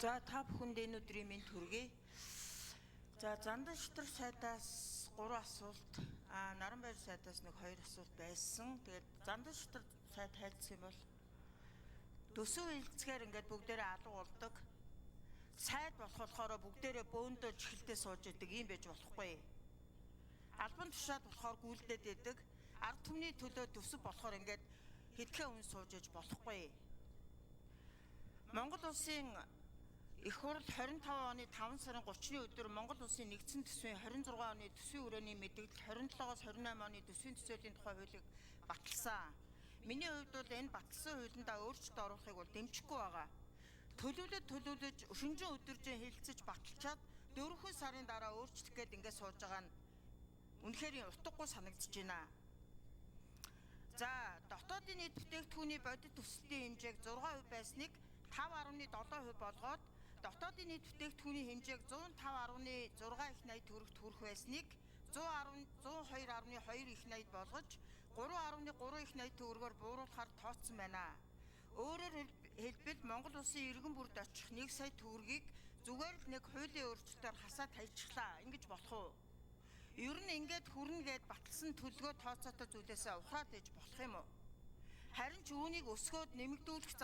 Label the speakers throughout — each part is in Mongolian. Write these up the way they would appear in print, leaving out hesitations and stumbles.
Speaker 1: За та бүхэнд энэ өдрийн минь төргий. За Зандан шитрх сайдаас 3 асуулт, Наранбайр сайдаас нэг 2 асуулт байсан. Тэгээд Зандан шитрх сайд хайлтсан юм бол төсөв хэлцгээр ингээд бүгдээрээ алга болдог. Сайд болохоор бүгдээрээ бөөндөө чихэлдээ сууж идэг юм байж болохгүй. Албан тушаад болохоор гүйлдээд идэг. Ард түмний төлөө төсөв болохоор ингээд хэдхэн хүн сууж иж болохгүй. Монгол улсын Их хурл 25 оны 5 сарын 30-ны өдөр Монгол улсын нэгдсэн төсвийн 26 оны төсвийн хүрээний мэдээлэл 27-оос 28 оны төсвийн төсөөлийн тухай хуулийг баталсан. Миний хувьд бол энэ баталсан хуулиндаа өөрчлөлт оруулахыг бол дэмжихгүй байгаа. Төлөвлөж шөнжин өдөржин хэлэлцэж баталчаад 4 сарын дараа өөрчлөх гээд ингээд сууж байгаа нь үнэхээр утгагүй санагдаж байна. За дотоодын нийт бүтээгдэхүүний бодит төсөлтийн хэмжээг 6% байсныг 5.7% болгоод дотоодын нийт бүтээгдэхүүний хэмжээг 105.6 их найд төгрөгт хүрэх байсныг 102.2 их найд болгож 3.3 их найд төгрөгөөр бууруулахаар тооцсон байна. Өөрөөр хэлбэл Монгол улсын иргэн бүрд очих 1 сая төгрөгийг зүгээр л нэг хуулийн өөрчлөлтөөр хасаад хайчихлаа. Ингэж болох уу? Ер нь ингээд хүрнэ гэд баталсан төлгөө тооцоотой зүйлээсээ ухраад иж болох юм уу? Харин ч үүнийг өсгөөд нэмэгдүүлэх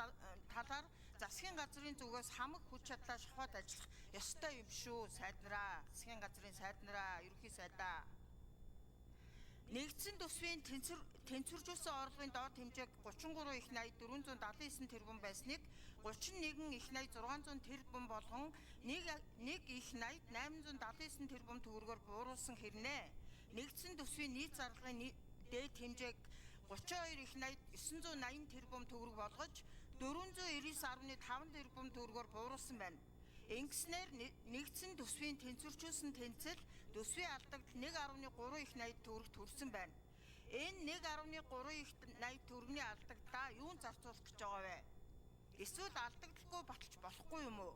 Speaker 1: талаар засгийн газрын зүгээс хамаг хүч чадлаа шахаад ажиллах ёстой юм шүү. Сайднараа, засгийн газрын сайднараа, ерөнхий сайдаа. Нэгдсэн төсвийн тэнцвэржүүлсэн орлогын доод хэмжээг 33 их найд 479 тэрбум байсныг 31 их найд 600 тэрбум болгон 1 их найд 879 тэрбум төгрөгөөр бууруулсан хэрнээ. Нэгдсэн төсвийн нийт зарлагын дээд хэмжээг 32 их найд 980 тэрбум төгрөг болгож 499.5 тэрбум төгрөгөөр бууруулсан байна. Ингэснээр нэгдсэн төсвийн тэнцвэржүүлсэн тэнцэл төсвийн алдагт 1.3 их найд төгрөгт хүрсэн байна. Энэ 1.3 их найд төгрөгийн алдагдаа юунд зарцуулах гэж байгаа вэ? Эсвэл алдагдaltaгүй баталж болохгүй юм уу?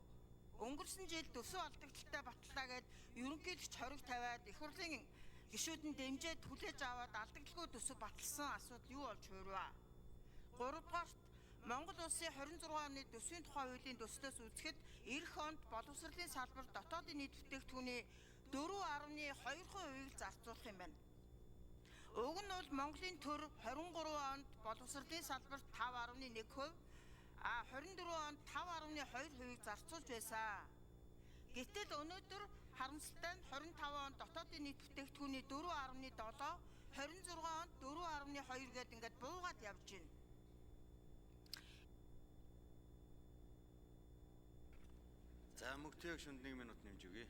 Speaker 1: Өнгөрсөн жил төсөв алдагдaltaй батлаа гэд ерөнхийлөгч хориг тавиад их хурлын гишүүдэнд дэмжиж хүлээж аваад алдагдaltaгүй төсөв баталсан асуудал юу болж хуурваа? 3-дугаарт Монгол улсын 26 оны төсвийн тухай хуулийн төслөөс үзэхэд эх онд боловсролын салбар дотоодын нийт бүтээгдэхүүний 4.2% зарцуулах юм байна. Уг нь бол Монголын төр 23 онд боловсролын салбарт 5.1%, 24 онд 5.2% зарцуулж байсан. Гэтэл өнөөдөр харамсалтай нь 25 онд дотоодын нийт бүтээгдэхүүний 4.7, 26 онд 4.2 гээд ингээд буугаад явж байна.
Speaker 2: За мөгтөөг шүнд 1 минут нэмж өгье.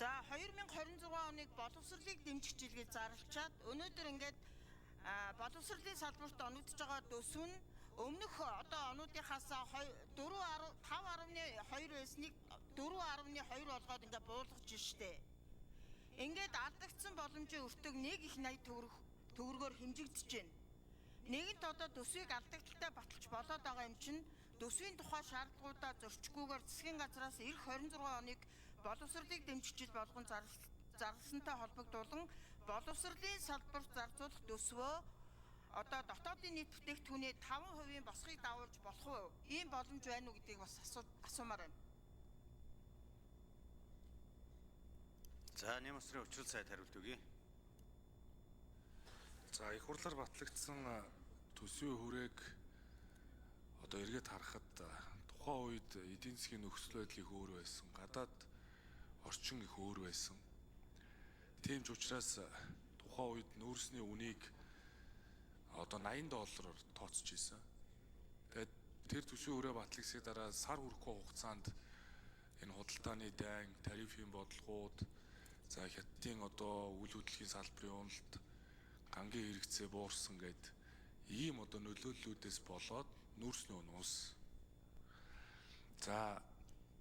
Speaker 1: За 2026 оныг боловсролыг дэмжих жил гэж зарлчаад өнөөдөр ингээд боловсролын салбарт оногдож байгаа төсөв нь өмнөх одоо онуудынхаас 5.2 байсныг 4.2 болгоод ингээд буулгаж штэ. Ингээд алдагдсан боломжийн өртөг 1 их найд төгрөгөөр хэмжигдэж байна. Нэгэнт одоо төсвийг алдагдaltaй баталж болоод байгаа юм чинь төсвийн тухай шаардлагуудаа зөрчгүйгээр засгийн газраас эх 26 оныг боловсролыг дэмжих жил болгон зарласантай холбогдуулан боловсролын салбарт зарцуулах төсвөө одоо дотоодын нийт бүтээгдэхүүний 5% босхийг дагуулж болох уу? Ийм боломж байна уу гэдгийг бас асуумаар байна.
Speaker 2: За Нямсрын учрал сайд хариулт өгье.
Speaker 3: За их хурлаар батлагдсан төсвийн хүрээг одоо эргээд харахад тухайн үед эдийн засгийн нөхцөл байдал их өөр байсан. Гадаад орчин их өөр байсан. Тийм ч учраас тухайн үед нүүрсний үнийг одоо $80 тооцож ийсэн. Тэгээд тэр төсвийн хүрээ батлагдсны дараа сар хүрэхгүй хугацаанд энэ худалдааны дайн, тарифын бодлогууд, за хятадын одоо үйл хөдлөлийн салбарын уналт, гангийн хэрэгцээ буурсан гэд ийм одоо нөлөөллүүдээс болоод нүүрсний үн ус. За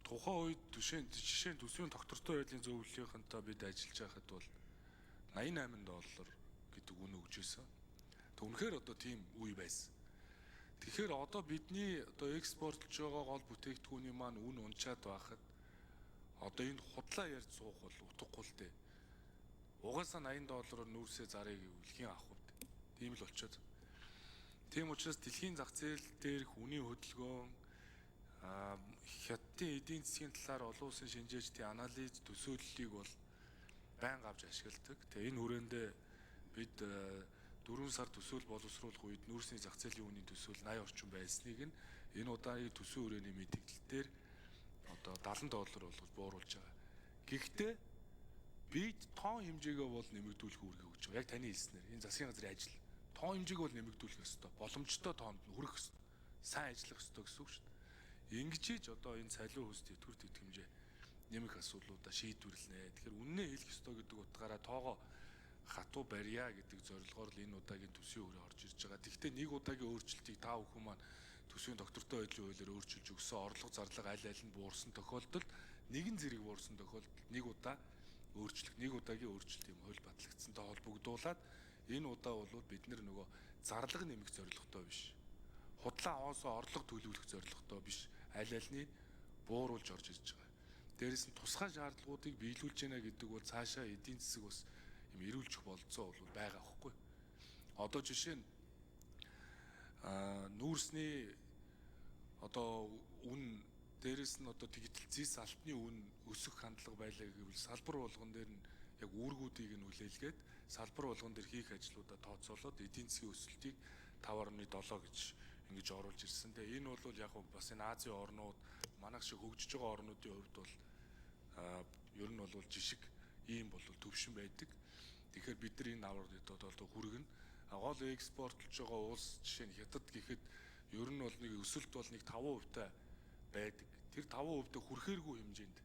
Speaker 3: тухайн үед жишээ нь төсвийн доктортой байдлын зөвлөлийнхэнтэй бид ажиллаж байхад бол $88 гэдэг үн өгж байсан. Үнэхээр одоо тийм үе байсан. Тэгэхээр одоо бидний одоо экспортлж байгаа гол бүтээгдэхүүний маань үн унчаад байхад одоо энэ худлаа ярьж суух бол утгагүй л дээ. Угаасаа $80-оор нүүрсээ зарыг гэвэл хэн авах вэ? Тийм л болчиход. Тийм учраас дэлхийн зах зээл дээрх үнийн хөдөлгөөн Хятадын эдийн засгийн талаар олон улсын шинжээчдийн анализ төсөөллийг бол байнга авч ашигладаг. Тэгээ энэ хүрээндээ бид 4 сар төсөөл боловсруулах үед нүүрсний зах зээлийн үнийн төсөөл 80 орчим байсныг нь энэ удаагийн төсөв хүрээний мэдээлэл дээр одоо $70 болгож бууруулж байгаа. Гэхдээ бид тоон хэмжээгээ бол нэмэгдүүлэх үүрэг өгч байгаа. Яг таны хэлснээр энэ засгийн газрын ажил тоон хэмжээг бол нэмэгдүүлэх ёстой. Боломжтой тоонд нь хүрэх ёстой. Сайн ажиллах ёстой гэсэн үг шүү дээ. Ингэж одоо энэ цалин хөлс тэтгэвэр тэтгэмжээ нэмэх асуудлуудаа шийдвэрлэнэ. Тэгэхээр үннээ хэлэх ёстой гэдэг утгаараа тоогоо хатуу барья гэдэг зорилгоор л энэ удаагийн төсвийн хүрээ орж ирж байгаа. Тэгэхдээ нэг удаагийн өөрчлөлтийг та бүхэн маань төсвийн доктортой байдлын хуулиар өөрчилж өгсөн орлого зарлага аль аль нь буурсан тохиолдолд нэгэн зэрэг буурсан тохиолдолд нэг удаа өөрчлөх, нэг удаагийн өөрчлөлт юм хууль батлагдсантай холбогдуулаад энэ удаа бол бид нөгөө зарлага нэмэх зорилготой биш. Худлаа хоосоо орлого төлөвлөх зорилготой биш. Аль альны бууруулж орж ирж байгаа. Дээрээс нь тусгай шаардлагуудыг биелүүлж байна гэдэг бол цаашаа эдийн засаг бас юм эрүүлжих болцоо бол байгаа аахгүй. Одоо жишээ нь нүүрсний одоо үн дээрээс нь одоо дижитал зэс алтны үн өсөх хандлага байлаа гэвэл салбар болгон дээр нь яг үүргүүдийг нь хүлээлгээд салбар болгон дээр хийх ажлуудаа тооцоолоод эдийн засгийн өсөлтийг 5.7 гэж ингэж оруулж ирсэн. Тэгээ энэ бол яг бас энэ Азийн орнууд манайх шиг хөгжиж байгаа орнуудын хувьд бол ер нь бол жишг ийм бол төвшин байдаг. Тэгэхээр бид нар энэ авралт одоо хүргэн гол экспортлж байгаа улс жишээ нь Хятад гэхэд ер нь бол нэг өсөлт бол нэг 5% та байдаг. Тэр 5% та хүрэхээргүй хэмжээнд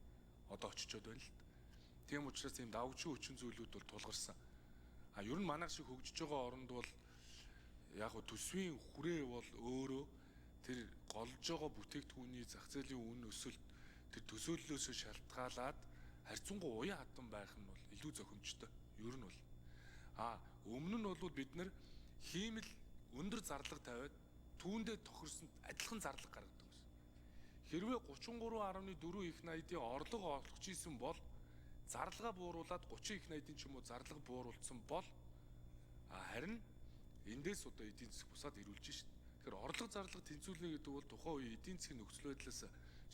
Speaker 3: одоо очичоод байна л. Тийм учраас ийм давгчийн хүчин зүйлүүд бол тулгарсан. Ер нь манайх шиг хөгжиж байгаа оронд бол яг хөө төсвийн хүрээ бол өөрөө тэр голж байгаа бүтээгдэхүүний зах зээлийн үн өсөлт тэр төсөөллөөс шалтгаалаад харьцангуй уян хатан байх нь бол илүү зохимжтой. Ер нь бол өмнө нь бол бид нар хиймэл өндөр зарлага тавиад түүндээ тохирсон адилхан зарлага гаргадаг байсан. Хэрвээ 33.4 их найдын орлого олгож исэн бол зарлагаа бууруулад 30 их найдын ч юм уу зарлага бууруулсан бол харин эндээс одоо эдийн засаг бусаад ирүүлж шít. Тэгэхээр орлого зарлага тэнцвүүлнэ гэдэг бол тухайн үеийн эдийн засгийн нөхцөл байдлаас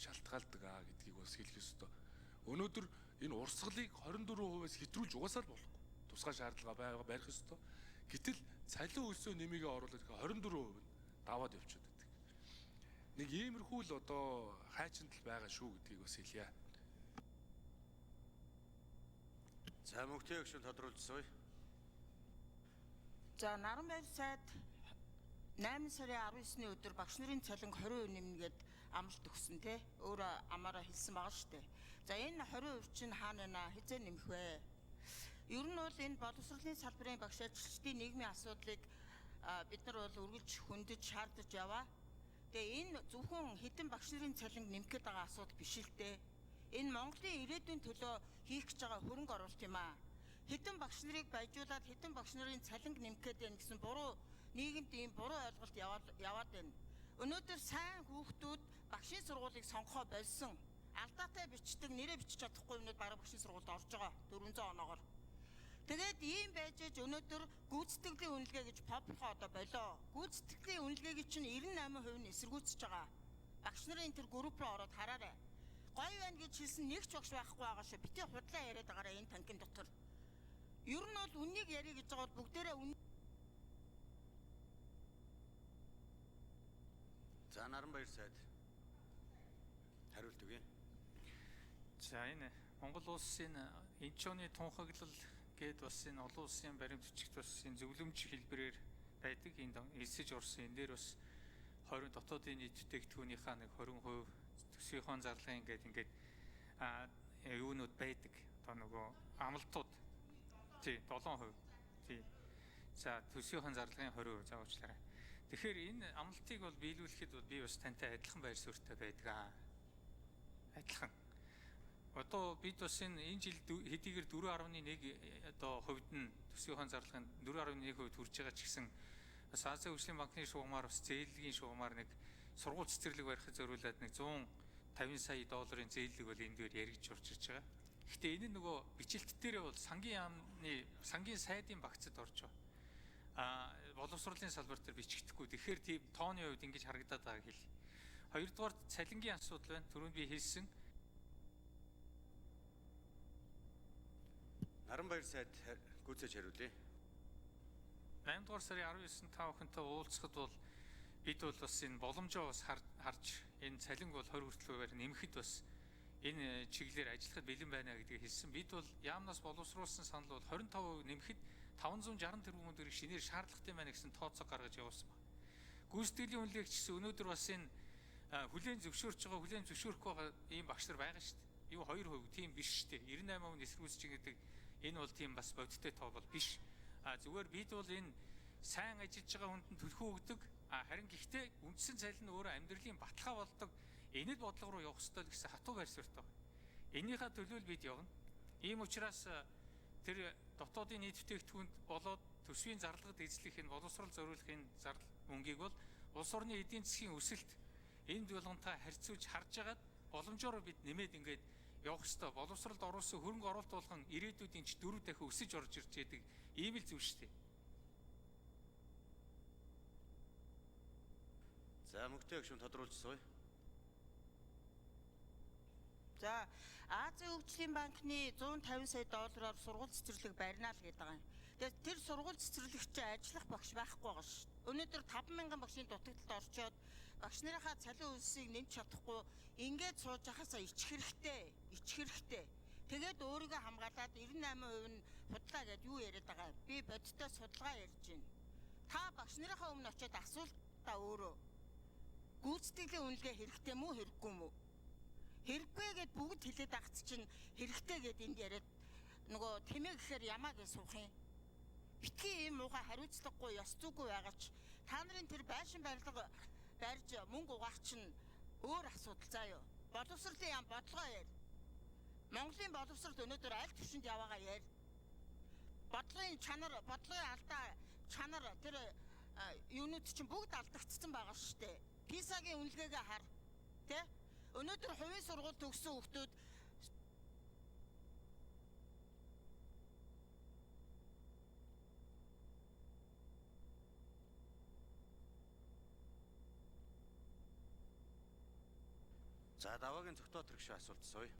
Speaker 3: шалтгаалдаг гэдгийг бас хэлэх ёстой. Өнөөдөр энэ урсгалыг 24%-аас хэтрүүлж угаасаа л болохгүй. Тусгай шаардлага барих ёстой. Гэтэл цалин хөлсөө нэмийгээ оруулаад 24% нь даваад явчихад байдаг. Нэг иймэрхүү л одоо хайчиндал байгаа шүү гэдгийг бас хэлье.
Speaker 2: За мөнхтэй гүшүүн тодруулжсоё.
Speaker 1: За Наранбайр сайд 8 сарын 19-ний өдөр багш нарын цалин 20% нэмнэ гэд амлалт өгсөн те. Өөрөө амаараа хэлсэн байгаа шүү дээ. За энэ 20% чинь хаана нэ хязгаар нэмэх вэ? Ер нь бол энэ боловсролын салбарын багш ажилчдын нийгмийн асуудлыг бид нар бол үргэлж хөндөж шаардаж яваа. Тэгээ энэ зөвхөн хэдэн багш нарын цалин нэмэх гээд байгаа асуудал биш л дээ. Энэ Монголын ирээдүйн төлөө хийх гэж байгаа хөрөнгө оруулалт юм аа. Хэдэн багш нарыг баяжуулаад хэдэн багш нарын цалин нэмэх гээд байна гэсэн буруу нийгэмд ийм буруу ойлголт яваад байна. Өнөөдөр сайн хүүхдүүд багшийн сургуулийг сонгохоо болсон. Алдаатай бичдэг, нэрээ бичиж чадахгүй юмнууд бараг багшийн сургуульд орж байгаа 400 оноогоор. Тэгээд ийм байж өнөөдөр гүйцэтгэлийн үнэлгээ гэж попрохоо одоо болоо. Гүйцэтгэлийн үнэлгээг чинь 98% нь эсэргүүцэж байгаа. Багш нарын тэр групп руу ороод хараарай. Гоё байна гэж хэлсэн нэг ч багш байхгүй байгаа шүү. Бити худлаа яриад байгаараа энэ танкин дотор. Ер нь бол үннийг ярих гэж байгаа бол бүгдээрээ
Speaker 2: За Наранбайр сайд хариулт өгье.
Speaker 4: За энэ Монгол улсын энчууны тунхаглал гээд бас энэ олон улсын баримт бичигт бас энэ зөвлөмж хэлбэрээр байдаг. Энэ элсэж орсон энэ дээр бас 20 дотоодын нийт бүтээгдэхүүнийхээ нэг 20% төсвийн зарлагын ингээд юунууд байдаг. Одоо нөгөө амлалтууд тий 7%. Тий. За төсвийн зарлагын 20% за уучлаарай. Тэгэхээр энэ амлалтыг бол биелүүлэхэд бол би бас тантай адилхан байр суурьтай байдаг. Адилхан. Одоо бид бас энэ жил хэдийгээр 4.1 одоо хувьд нь төсвийн зарлагын 4.1% хүрж байгаа ч гэсэн бас Азийн хөгжлийн банкны шугамар бас зээллийн шугамар нэг сургууль цэцэрлэг барихад зориулаад нэг $150 сая зээллэг бол энэ дээр яригдж орж ирж байгаа. Гэхдээ энэ нөгөө бичлэлт дээр бол сангийн сайдын багцад орж байгаа. Боловсролын салбар дээр бичигдэхгүй. Тэгэхээр тийм тооны хувьд ингэж харагдаад байгааг хэл. Хоёрдугаар цалингийн асуудал байна. Түрүүнд би хэлсэн.
Speaker 2: Наранбаяр сайд гүйцэж хариулъя.
Speaker 4: 8 дугаар сарын 19-нд та бүхэнтэй уулзахад бол бид бол бас энэ боломжоо бас харж энэ цалинг бол 20 хүртэл нэмэхэд бас энэ чиглэлээр ажиллахад бэлэн байна гэдгийг хэлсэн. Бид бол яамнаас боловсруулсан санал бол 25% нэмэхэд 560 тэрбум төгрөг шинээр шаардлагатай байна гэсэн тооцоо гаргаж явуулсан байна. Гүйцэтгэлийн үнэлгээгч гэсэн өнөөдөр бас энэ хүлээн зөвшөөрч байгаа, хүлээн зөвшөөрөхгүй байгаа ийм багш нар байгаа шүү дээ. Юу 2% тийм биш шүү дээ. 98% эсэргүүцэж гэдэг энэ бол тийм бас бодиттой тоо бол биш. Зүгээр бид бол энэ сайн ажиллаж байгаа хүнд нь төлхөө өгдөг. Харин гэхдээ үндсэн цалин нь өөрөө амьдралын баталгаа болдог. Энэ л бодлого руу явах ёстой л гэсэн хатуу байр суурьтай байна. Энийхээ төлөө л бид явна. Ийм учраас тэр дотоодын нийт бүтээгдэхүүнд болоод төсвийн зарлагад эзлэх энэ боловсрол зориулахын зардал мөнгийг бол улс орны эдийн засгийн өсөлт энэ болгонтой харьцуулж харж агаад боломжоор бид нэмээд ингээд явах ёстой. Боловсролд оруулсан хөрөнгө оруулалт болгон ирээдүйдийн ч 4 дахин өсөж орж ирж байдаг ийм л зүйл шүү дээ.
Speaker 2: За мөнгөтэй гүшүүн тодруулчихсан.
Speaker 1: За Азийн хөгжлийн банкны 150 сая доллараар сургууль цэцэрлэг барина л гэдэг байгаа юм. Тэгээд тэр сургууль цэцэрлэгчийн ажиллах багш байхгүй байгаа шүү. Өнөөдөр 5,000 багшийн дутагдалд орчоод багш нарынхаа цалин үлсийг нэмж чадахгүй ингээд сууж байхасаа ичих хэрэгтэй. Тэгээд өөрийгөө хамгаалаад 98% нь худлаа гэдээ юу яриад байгаа. Би бодиттой судалгаа ярьж байна. Та багш нарынхаа өмнө очиод асуулт та өөрөө. Гүйцэтгэлийн үнэлгээ хэрэгтэй мүү хэрэггүй мүү? Хэрэггүй гэд бүгд хэлээд агц чинь хэрэгтэй гэд энд яриад нөгөө тэмээ гэхээр ямаа гэж суух юм. Битгий ийм муухай хариуцлагагүй ёс зүйгүй байгаа ч та нарын тэр байшин барилга барьж мөнгө угаах чинь өөр асуудал заа юу. Боловсролын яам бодлого яар. Монголын боловсрол өнөөдөр аль түвшинд яваагаа яар. Бодлогын чанар, бодлогын алдаа чанар тэр юунууд чинь бүгд алдагдсан байгаа шүү дээ. Писагийн үнэлгээгээ хар. Тэ? Өнөөдөр хувийн сургууль төгссөн хүүхдүүд
Speaker 2: За даваагийн зөвхөн төрөгшөө асуулт сууя.